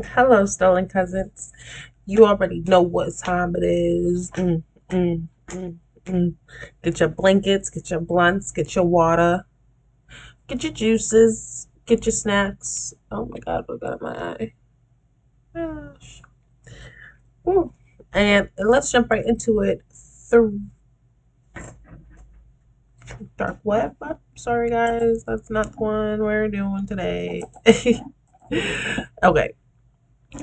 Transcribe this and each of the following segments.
Hello, stolen cousins. You already know what time it is. Mm, mm. Get your blankets, get your blunts, get your water, get your juices, get your snacks. Oh my god, what got in my eye? Gosh. Ooh. And let's jump right into it. Through dark web. Sorry, guys, that's not the one we're doing today. Okay,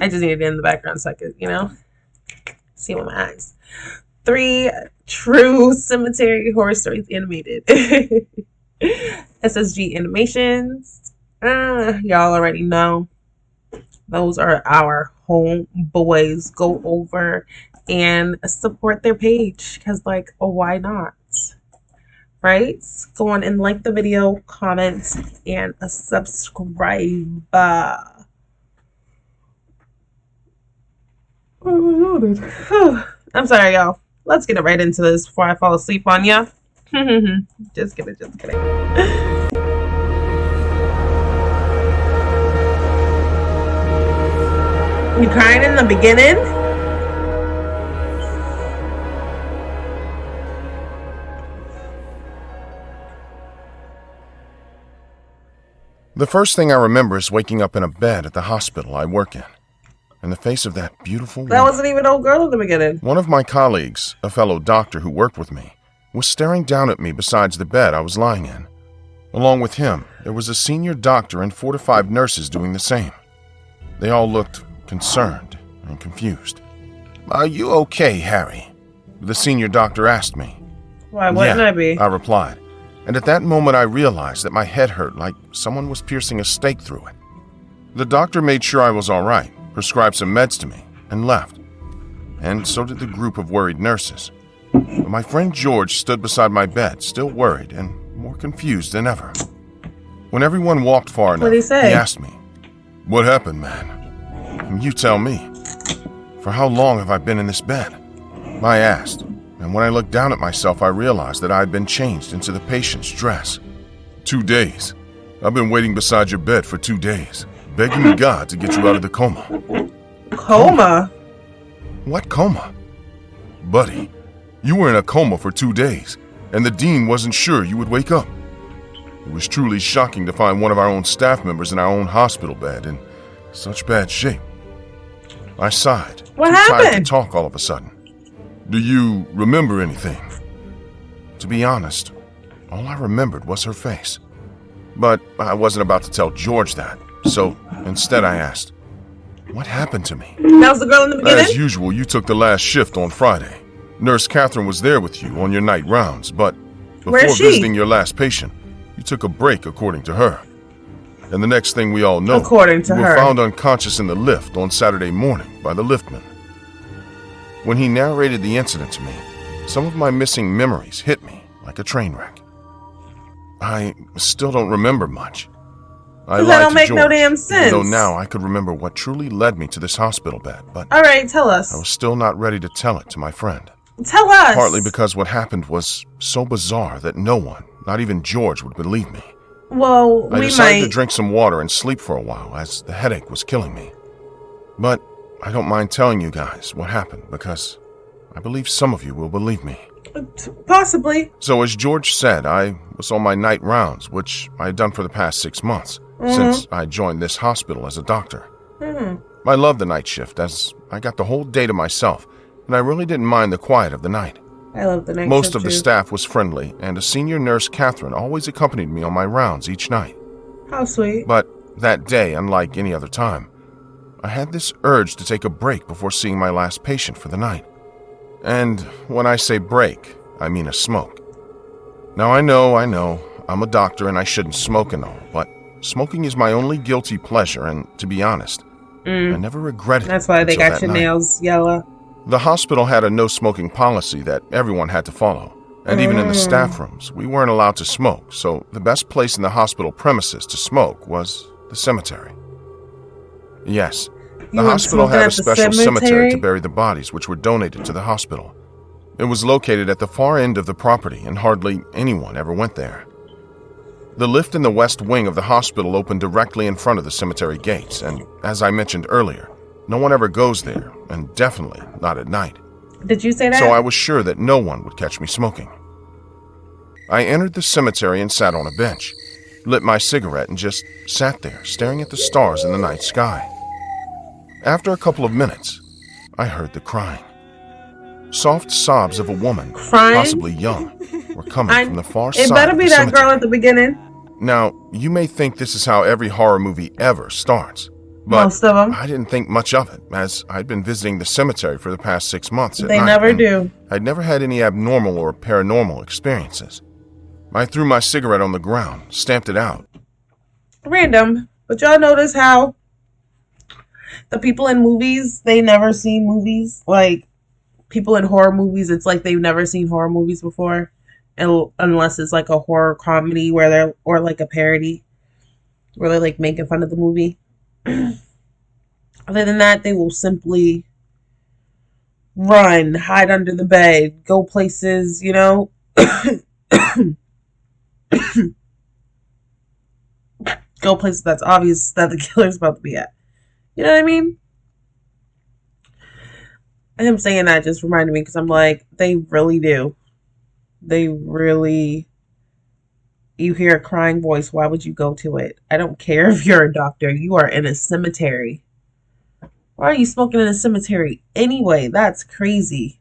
I just needed it in the background so I could, see with my eyes. Three true cemetery horror stories animated. SSG animations. Y'all already know. Those are our homeboys. Go over and support their page because, like, oh, why not? Right? Go on and like the video, comment, and subscribe. I'm sorry, y'all. Let's get it right into this before I fall asleep on ya. Just kidding, just kidding. You crying in the beginning? The first thing I remember is waking up in a bed at the hospital I work in the face of that beautiful woman. That wasn't even old girl in the beginning. One of my colleagues, a fellow doctor who worked with me, was staring down at me beside the bed I was lying in. Along with him, there was a senior doctor and 4 to 5 nurses doing the same. They all looked concerned and confused. "Are you okay, Harry?" the senior doctor asked me. Why wouldn't I be? I replied. And at that moment I realized that my head hurt like someone was piercing a stake through it. The doctor made sure I was all right, prescribed some meds to me, and left. And so did the group of worried nurses. But my friend George stood beside my bed, still worried and more confused than ever. When everyone walked far enough, What'd he say? He asked me, "What happened, man? You tell me. For how long have I been in this bed?" I asked. And when I looked down at myself, I realized that I had been changed into the patient's dress. 2 days. I've been waiting beside your bed for 2 days, begging God to get you out of the coma. Coma? What coma? Buddy, you were in a coma for 2 days, and the dean wasn't sure you would wake up. It was truly shocking to find one of our own staff members in our own hospital bed in such bad shape. I sighed, What too tired to happened? talk all of a sudden. "Do you remember anything?" To be honest, all I remembered was her face. But I wasn't about to tell George that, so instead I asked, "What happened to me?" That was the girl in the beginning? As usual, you took the last shift on Friday. Nurse Catherine was there with you on your night rounds, but Where's before she? visiting your last patient, you took a break according to her. And the next thing we all know, According to you were her. found unconscious in the lift on Saturday morning by the liftman. When he narrated the incident to me, some of my missing memories hit me like a train wreck. I still don't remember much. I That lied don't to make George, no damn even sense. though now I could remember what truly led me to this hospital bed, but Alright, tell I us. was still not ready to tell it to my friend. Tell us. Partly because what happened was so bizarre that no one, not even George, would believe me. Well, I we decided to might. drink some water and sleep for a while as the headache was killing me. But I don't mind telling you guys what happened because I believe some of you will believe me. Possibly. So as George said, I was on my night rounds, which I had done for the past 6 months, since I joined this hospital as a doctor. I loved the night shift as I got the whole day to myself, and I really didn't mind the quiet of the night. I love the night Most shift of the too. staff was friendly, and a senior nurse, Catherine, always accompanied me on my rounds each night. How sweet. But that day, unlike any other time, I had this urge to take a break before seeing my last patient for the night. And when I say break, I mean a smoke. Now I know, I'm a doctor and I shouldn't smoke and all, but smoking is my only guilty pleasure, and to be honest, I never regretted it. That's why they until got that your night. nails yellow. The hospital had a no-smoking policy that everyone had to follow, and even in the staff rooms, we weren't allowed to smoke, so the best place in the hospital premises to smoke was the cemetery. Yes, You the went hospital smoking had a at the special cemetery cemetery? to bury the bodies, which were donated to the hospital. It was located at the far end of the property, and hardly anyone ever went there. The lift in the west wing of the hospital opened directly in front of the cemetery gates, and as I mentioned earlier, no one ever goes there, and definitely not at night. Did you say that? So I was sure that no one would catch me smoking. I entered the cemetery and sat on a bench, lit my cigarette, and just sat there staring at the stars in the night sky. After a couple of minutes, I heard the crying. Soft sobs of a woman, crying? possibly young, were coming from the far side. It better of be the that cemetery. girl at the beginning. Now, you may think this is how every horror movie ever starts, but Most of them. I didn't think much of it, as I'd been visiting the cemetery for the past 6 months at They night, never and do. I'd never had any abnormal or paranormal experiences. I threw my cigarette on the ground, stamped it out. Random. But y'all notice how the people in movies, they never seen movies? Like, people in horror movies, it's like they've never seen horror movies before. Unless it's like a horror comedy where they're, or like a parody where they're like making fun of the movie. Other than that, they will simply run, hide under the bed, go places, you know. Go places that's obvious that the killer's about to be at. You know what I mean? Him saying that just reminded me, because I'm like, they really do. They really... You hear a crying voice, why would you go to it? I don't care if you're a doctor. You are in a cemetery. Why are you smoking in a cemetery anyway? That's crazy.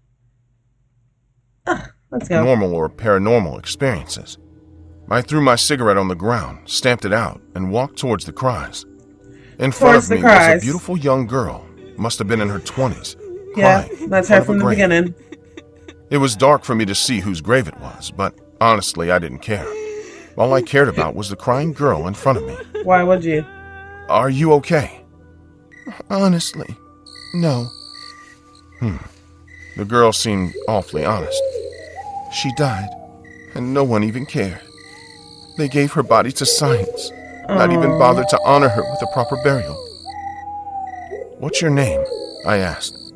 Let's go. Normal or paranormal experiences. I threw my cigarette on the ground, stamped it out, and walked towards the cries. In front of me was a beautiful young girl, must have been in her 20s. Yeah, that's her from the beginning. It was dark for me to see whose grave it was, but honestly, I didn't care. All I cared about was the crying girl in front of me. Why would you? Are you okay? Honestly, no. The girl seemed awfully honest. She died, and no one even cared. They gave her body to science, not even bothered to honor her with a proper burial. What's your name? I asked.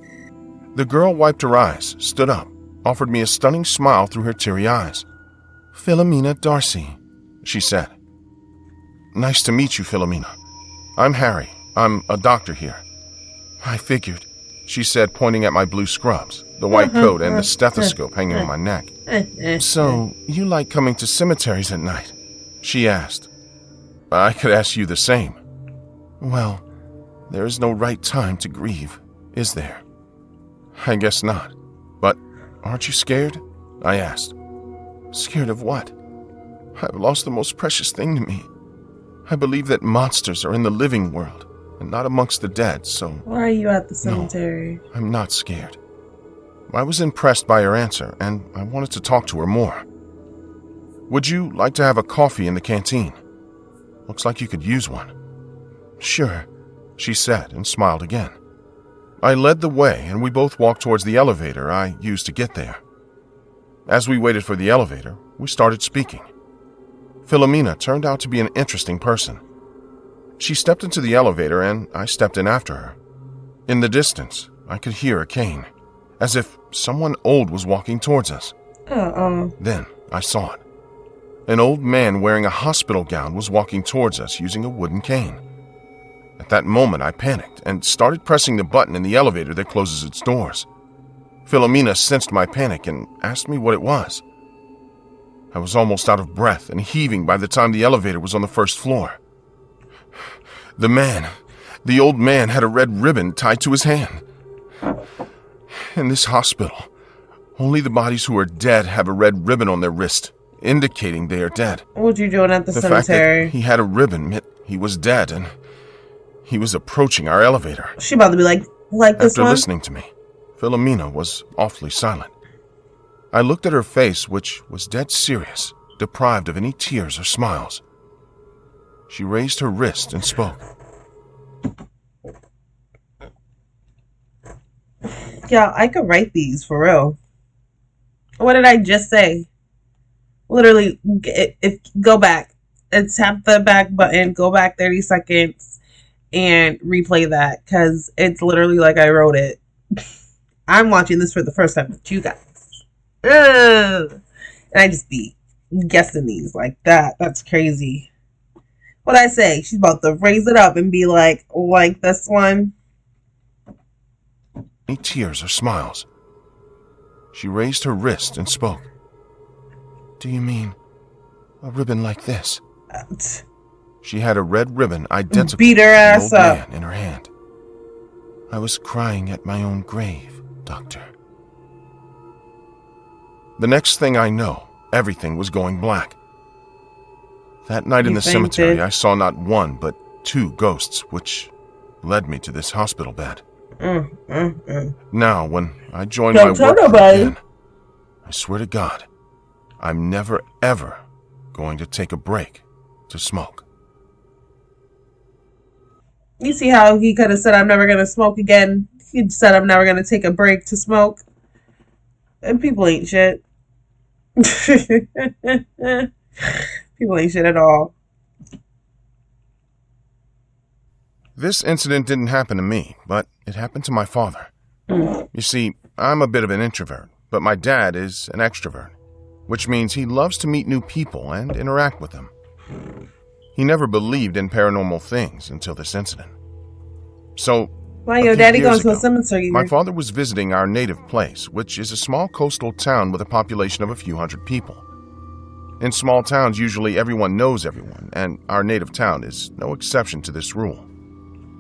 The girl wiped her eyes, stood up, offered me a stunning smile through her teary eyes. Philomena Darcy, she said. Nice to meet you, Philomena. I'm Harry. I'm a doctor here. I figured, she said, pointing at my blue scrubs, the white coat, and the stethoscope hanging on my neck. So, you like coming to cemeteries at night? She asked. I could ask you the same. Well, there is no right time to grieve, is there? I guess not. But aren't you scared? I asked. Scared of what? I've lost the most precious thing to me. I believe that monsters are in the living world and not amongst the dead, so... Why are you at the cemetery? No, I'm not scared. I was impressed by her answer, and I wanted to talk to her more. Would you like to have a coffee in the canteen? Looks like you could use one. Sure, she said and smiled again. I led the way, and we both walked towards the elevator I used to get there. As we waited for the elevator, we started speaking. Philomena turned out to be an interesting person. She stepped into the elevator, and I stepped in after her. In the distance, I could hear a cane, as if someone old was walking towards us. Then I saw it. An old man wearing a hospital gown was walking towards us using a wooden cane. At that moment, I panicked and started pressing the button in the elevator that closes its doors. Philomena sensed my panic and asked me what it was. I was almost out of breath and heaving by the time the elevator was on the first floor. The old man had a red ribbon tied to his hand. In this hospital, only the bodies who are dead have a red ribbon on their wrist, indicating they are dead. What you doing at the cemetery? The fact that he had a ribbon meant he was dead, and he was approaching our elevator. She about to be like this After one? listening to me, Philomena was awfully silent. I looked at her face, which was dead serious, deprived of any tears or smiles. She raised her wrist and spoke. Yeah, I could write these for real. What did I just say? Literally, if go back and tap the back button, go back 30 seconds and replay that, because it's literally like I wrote it. I'm watching this for the first time with you guys. And I just be guessing these like that. That's crazy. What I say? She's about to raise it up and be like this one. Any tears or smiles. She raised her wrist and spoke. Do you mean a ribbon like this? She had a red ribbon identical Beat her ass to the old up man in her hand. I was crying at my own grave, Doctor. The next thing I know, everything was going black. That night in the cemetery, I saw not one but two ghosts, which led me to this hospital bed. Now, when I join my work again, I swear to God, I'm never, ever going to take a break to smoke. You see how he could have said, I'm never going to smoke again. He said, I'm never going to take a break to smoke. And people ain't shit. People ain't shit at all. This incident didn't happen to me, but it happened to my father. You see, I'm a bit of an introvert, but my dad is an extrovert, which means he loves to meet new people and interact with them. He never believed in paranormal things until this incident. So, why your daddy going to a cemetery? My father was visiting our native place, which is a small coastal town with a population of a few hundred people. In small towns, usually everyone knows everyone, and our native town is no exception to this rule.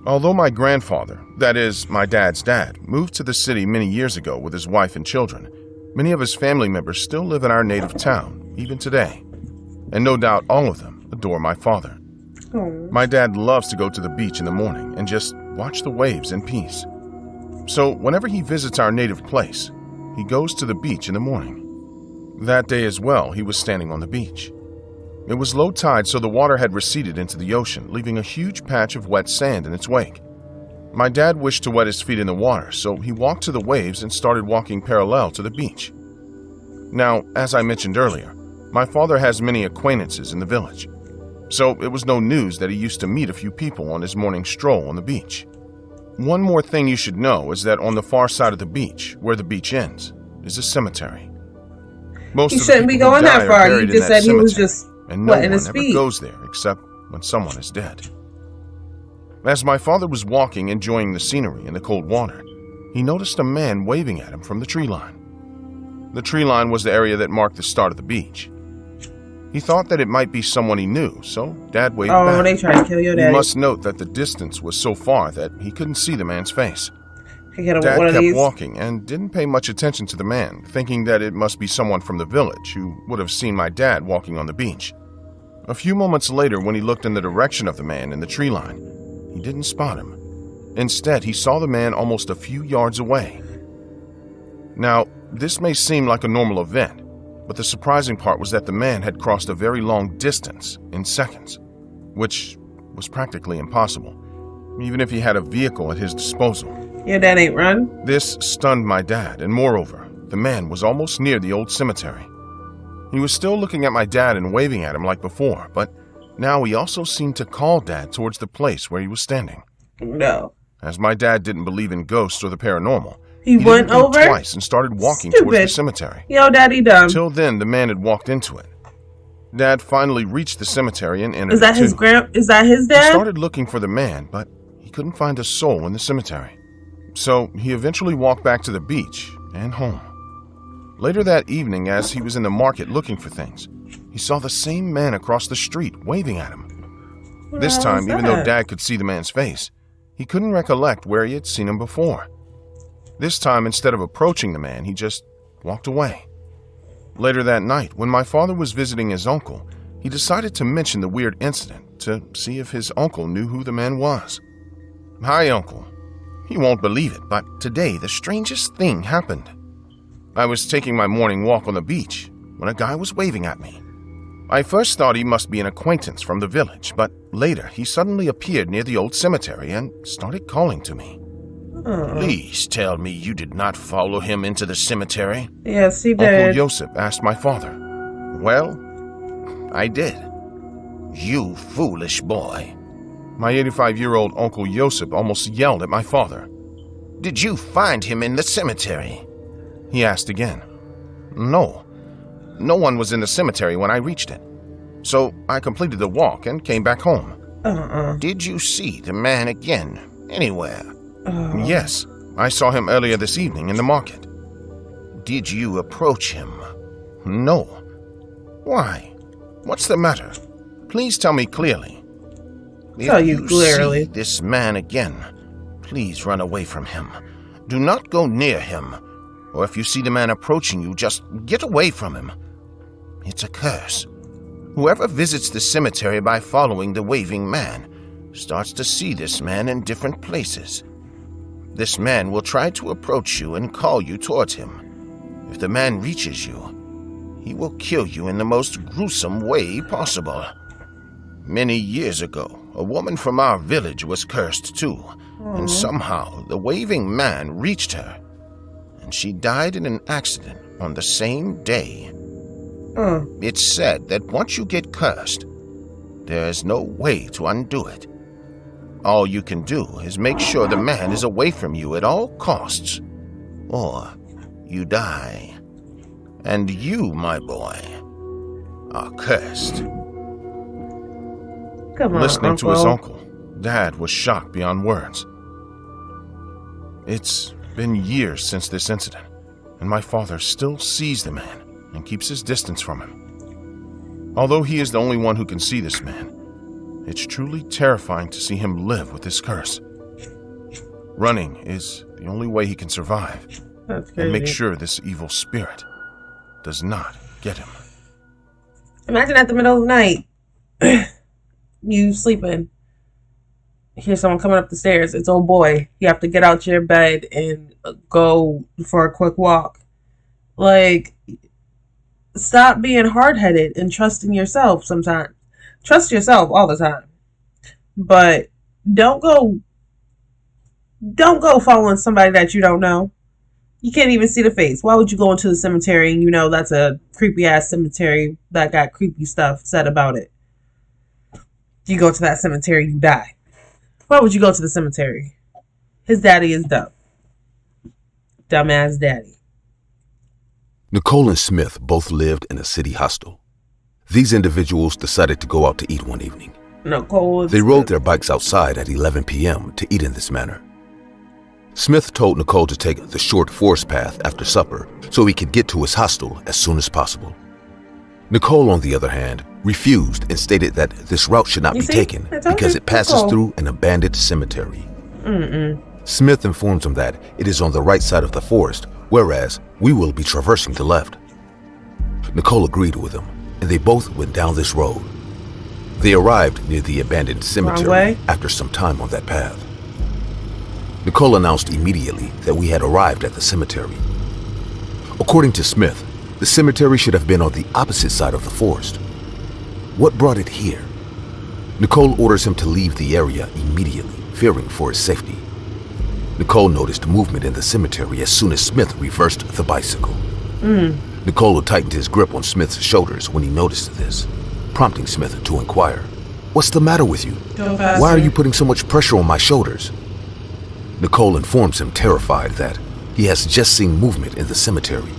Although my grandfather, that is, my dad's dad, moved to the city many years ago with his wife and children, many of his family members still live in our native town, even today. And no doubt all of them adore my father. My dad loves to go to the beach in the morning and just watch the waves in peace. So whenever he visits our native place, he goes to the beach in the morning. That day as well, he was standing on the beach. It was low tide, so the water had receded into the ocean, leaving a huge patch of wet sand in its wake. My dad wished to wet his feet in the water, so he walked to the waves and started walking parallel to the beach. Now, as I mentioned earlier, my father has many acquaintances in the village, so it was no news that he used to meet a few people on his morning stroll on the beach. One more thing you should know is that on the far side of the beach, where the beach ends, is a cemetery. Most he shouldn't be going that far. You just said he was just wetting his feet. And no one ever goes there except when someone is dead. As my father was walking, enjoying the scenery in the cold water, he noticed a man waving at him from the tree line. The tree line was the area that marked the start of the beach. He thought that it might be someone he knew, so Dad waved back. Oh, they tried to kill your daddy. You must note that the distance was so far that he couldn't see the man's face. Dad kept walking and didn't pay much attention to the man, thinking that it must be someone from the village who would have seen my dad walking on the beach. A few moments later, when he looked in the direction of the man in the tree line, he didn't spot him. Instead, he saw the man almost a few yards away. Now, this may seem like a normal event, but the surprising part was that the man had crossed a very long distance in seconds, which was practically impossible, even if he had a vehicle at his disposal. Your dad ain't run? This stunned my dad, and moreover, the man was almost near the old cemetery. He was still looking at my dad and waving at him like before, but now he also seemed to call Dad towards the place where he was standing. No. As my dad didn't believe in ghosts or the paranormal, he went over twice and started walking towards the cemetery. Yo, Daddy dumb. Until then, the man had walked into it. Dad finally reached the cemetery and entered. Is that his Is that his dad? He started looking for the man, but he couldn't find a soul in the cemetery. So he eventually walked back to the beach and home. Later that evening, as he was in the market looking for things, he saw the same man across the street waving at him. This time, even though Dad could see the man's face, he couldn't recollect where he had seen him before. This time, instead of approaching the man, he just walked away. Later that night, when my father was visiting his uncle, he decided to mention the weird incident to see if his uncle knew who the man was. "Hi, Uncle. You won't believe it, but today the strangest thing happened. I was taking my morning walk on the beach when a guy was waving at me. I first thought he must be an acquaintance from the village, but later he suddenly appeared near the old cemetery and started calling to me. Please tell me you did not follow him into the cemetery?" Yes, he did. Uncle Joseph asked my father. "Well, I did." "You foolish boy." My 85-year-old Uncle Joseph almost yelled at my father. "Did you find him in the cemetery?" He asked again. "No, no one was in the cemetery when I reached it. So I completed the walk and came back home. Did you see the man again, anywhere? Yes, I saw him earlier this evening in the market. Did you approach him? No. Why? What's the matter? Please tell me clearly. If you see this man again, please run away from him. Do not go near him. Or if you see the man approaching you, just get away from him. It's a curse. Whoever visits the cemetery by following the waving man starts to see this man in different places. This man will try to approach you and call you towards him. If the man reaches you, he will kill you in the most gruesome way possible. Many years ago, a woman from our village was cursed too, and somehow the waving man reached her, and she died in an accident on the same day. It's said that once you get cursed, there is no way to undo it. All you can do is make sure the man is away from you at all costs, or you die. And you, my boy, are cursed. Come on, Listening Uncle. to his uncle, Dad was shocked beyond words. It's been years since this incident, and my father still sees the man and keeps his distance from him. Although he is the only one who can see this man, it's truly terrifying to see him live with this curse. Running is the only way he can survive and make sure this evil spirit does not get him. Imagine at the middle of the night, you sleeping, hear someone coming up the stairs. It's old boy. You have to get out your bed and go for a quick walk. Like, stop being hard-headed and trusting yourself sometimes. Trust yourself all the time. But don't go following somebody that you don't know. You can't even see the face. Why would you go into the cemetery and you know that's a creepy-ass cemetery that got creepy stuff said about it? You go to that cemetery, you die. Why would you go to the cemetery? His daddy is dumb. Dumbass daddy. Nicole and Smith both lived in a city hostel. These individuals decided to go out to eat one evening. They rode their bikes outside at 11 p.m. to eat in this manner. Smith told Nicole to take the short forest path after supper so he could get to his hostel as soon as possible. Nicole, on the other hand, refused and stated that this route should not be taken because it passes through an abandoned cemetery. Smith informs him that it is on the right side of the forest, whereas we will be traversing the left. Nicole agreed with him, and they both went down this road. They arrived near the abandoned cemetery after some time on that path. Nicole announced immediately that we had arrived at the cemetery. According to Smith, the cemetery should have been on the opposite side of the forest. What brought it here? Nicole orders him to leave the area immediately, fearing for his safety. Nicole noticed movement in the cemetery as soon as Smith reversed the bicycle. Nicole tightened his grip on Smith's shoulders when he noticed this, prompting Smith to inquire, "What's the matter with you? Why are you putting so much pressure on my shoulders?" Nicole informs him, terrified, that he has just seen movement in the cemetery.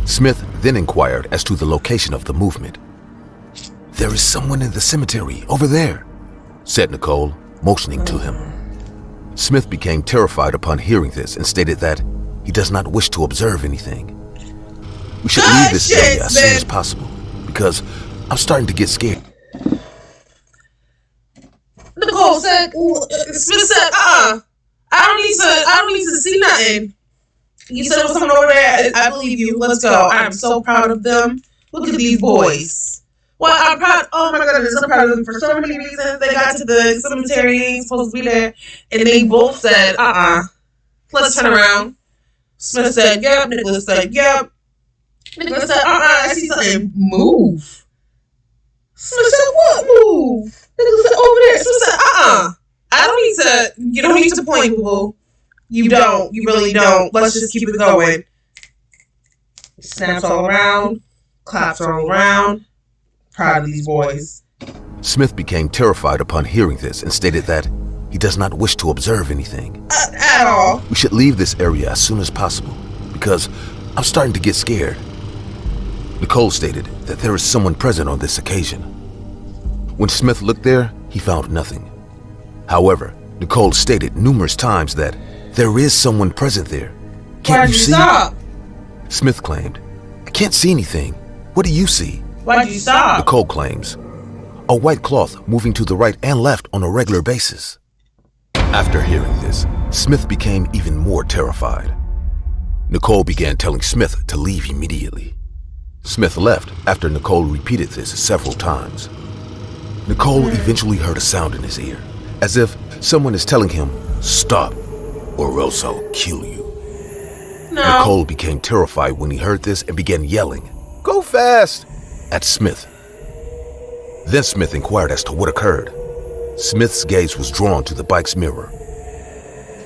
Smith then inquired as to the location of the movement. "There is someone in the cemetery, over there," said Nicole, motioning to him. Smith became terrified upon hearing this and stated that he does not wish to observe anything. "We should leave this area as soon as possible, because I'm starting to get scared." Nicole said, Smith said, I don't need to see nothing. You said it was someone over there. I believe you. Let's go. I'm so proud of them. Look at these boys. Well, I'm proud. Oh my goodness, I'm proud of them for so many reasons. They got to the cemetery, they ain't supposed to be there, and they both said, let's turn around. Smith said, yep. Nicholas said, yep. Nicholas said, I see something move. Smith said, what move? Nicholas said, over there. Smith said, you don't need to point, boo. You don't. You really don't. Let's just keep it going. Snaps all around. Claps all around. Proud of these boys. Smith became terrified upon hearing this and stated that he does not wish to observe anything. At all. We should leave this area as soon as possible, because I'm starting to get scared. Nicole stated that there is someone present on this occasion. When Smith looked there, he found nothing. However, Nicole stated numerous times that there is someone present there. Can't you see? Stop? Smith claimed, I can't see anything. What do you see? Why'd you stop? Nicole claims, a white cloth moving to the right and left on a regular basis. After hearing this, Smith became even more terrified. Nicole began telling Smith to leave immediately. Smith left after Nicole repeated this several times. Nicole eventually heard a sound in his ear, as if someone is telling him, stop, or else I'll kill you. No. Nicole became terrified when he heard this and began yelling, go fast, at Smith. Then Smith inquired as to what occurred. Smith's gaze was drawn to the bike's mirror.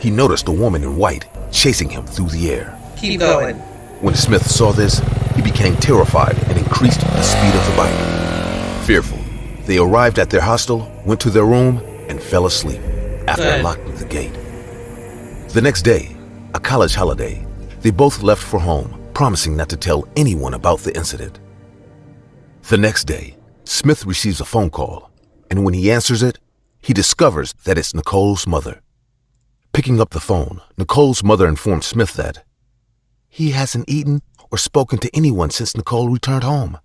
He noticed a woman in white chasing him through the air. Keep going. When Smith saw this, he became terrified and increased the speed of the bike. Fearful, they arrived at their hostel, went to their room, and fell asleep after locking the gate. The next day, a college holiday, they both left for home, promising not to tell anyone about the incident. The next day, Smith receives a phone call, and when he answers it, he discovers that it's Nicole's mother. Picking up the phone, Nicole's mother informed Smith that he hasn't eaten or spoken to anyone since Nicole returned home.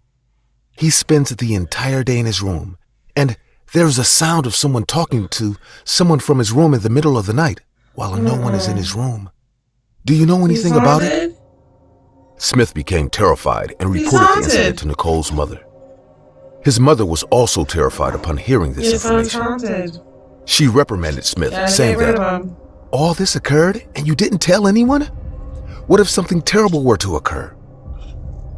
He spends the entire day in his room, and there's a sound of someone talking to someone from his room in the middle of the night while no one is in his room. Do you know anything about it? Smith became terrified and reported the incident to Nicole's mother. His mother was also terrified upon hearing this information. She reprimanded Smith, saying that all this occurred and you didn't tell anyone? What if something terrible were to occur?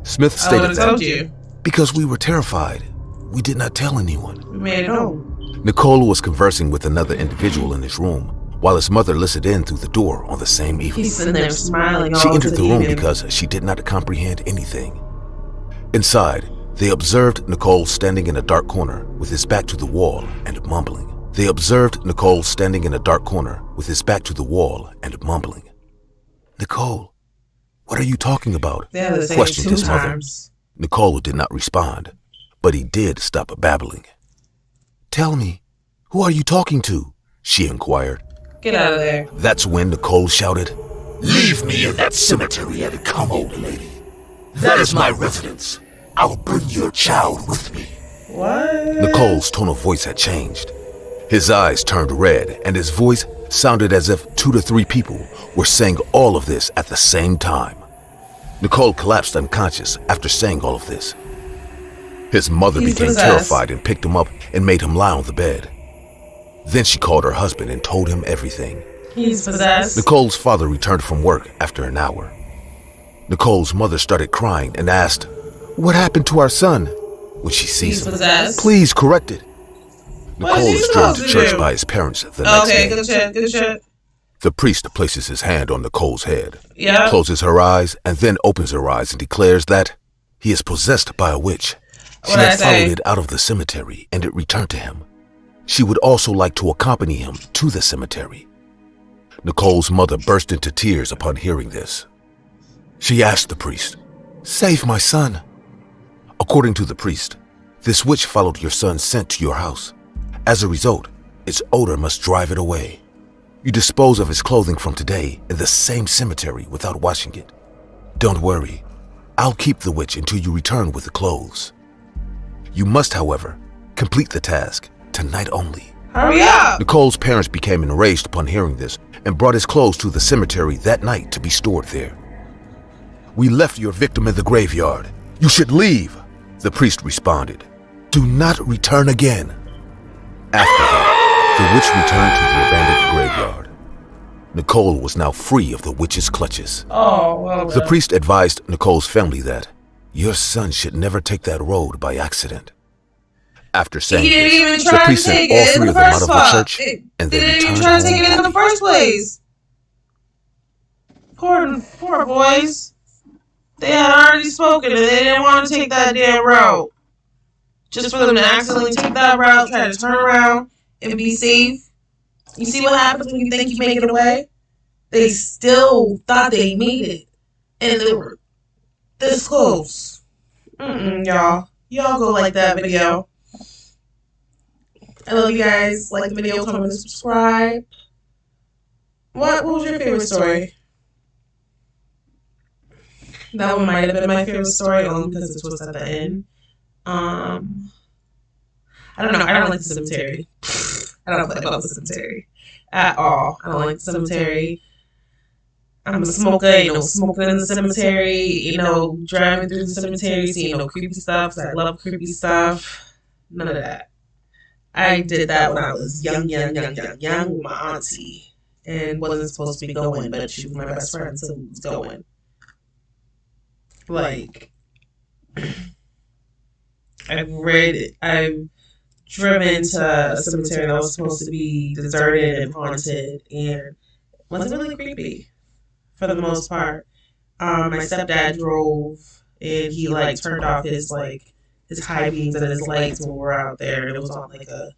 Smith stated that because we were terrified, we did not tell anyone. We made it home. Nicole was conversing with another individual in his room while his mother listened in through the door on the same evening. He's sitting there smiling. She entered the room because she did not comprehend anything. Inside, they observed Nicole standing in a dark corner with his back to the wall and mumbling. Nicole, what are you talking about? Questioned his mother. Nicole did not respond, but he did stop babbling. Tell me, who are you talking to? She inquired. Get out of there. That's when Nicole shouted, Leave me in that cemetery and come, old lady. That is my residence. I'll bring your child with me. What? Nicole's tone of voice had changed. His eyes turned red and his voice sounded as if 2 to 3 people were saying all of this at the same time. Nicole collapsed unconscious after saying all of this. His mother became terrified and picked him up and made him lie on the bed. Then she called her husband and told him everything. He's possessed. Nicole's father returned from work after an hour. Nicole's mother started crying and asked, What happened to our son? When she sees him, possessed. Please correct it. Nicole is driven to church by his parents the next day. Good shit. The priest places his hand on Nicole's head, Yeah. closes her eyes, and then opens her eyes and declares that he is possessed by a witch. She had followed it out of the cemetery and it returned to him. She would also like to accompany him to the cemetery. Nicole's mother burst into tears upon hearing this. She asked the priest, Save my son. According to the priest, this witch followed your son's scent to your house. As a result, its odor must drive it away. You dispose of his clothing from today in the same cemetery without washing it. Don't worry, I'll keep the witch until you return with the clothes. You must, however, complete the task tonight only. Hurry up! Nicole's parents became enraged upon hearing this and brought his clothes to the cemetery that night to be stored there. We left your victim in the graveyard. You should leave, the priest responded. Do not return again. After that, the witch returned to the abandoned graveyard. Nicole was now free of the witch's clutches. Oh, well. The priest advised Nicole's family that your son should never take that road by accident. After saying this, the priest sent all 3 of them out of the church and they returned didn't try to take it in the first place. Poor boys. They had already spoken and they didn't want to take that damn road. Just for them to accidentally take that route, try to turn around and be safe. You see what happens when you think you make it away? They still thought they made it. And they were this close. Y'all. Y'all go like that video. I love you guys. Like the video, comment, and subscribe. What was your favorite story? That one might have been my favorite story only because it was at the end. I don't know. I don't like the cemetery. I don't play about the cemetery at all. I don't like the cemetery. I'm a smoker, smoking in the cemetery, driving through the cemetery, seeing creepy stuff. 'Cause I love creepy stuff. None of that. I did that when I was young with my auntie, and wasn't supposed to be going, but she was my best friend, so we was going. Like, I've driven to a cemetery that was supposed to be deserted and haunted, and wasn't really creepy for the most part. My stepdad drove, and he turned off his high beams and his lights when we were out there, and it was on like a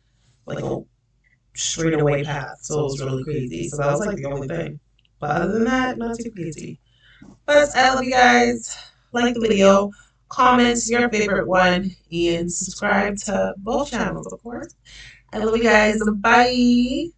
straight away path, so it was really crazy. So that was the only thing. But other than that, not too crazy. But I love you guys. Like the video, comment your favorite one, and subscribe to both channels, of course. I love you guys. Bye.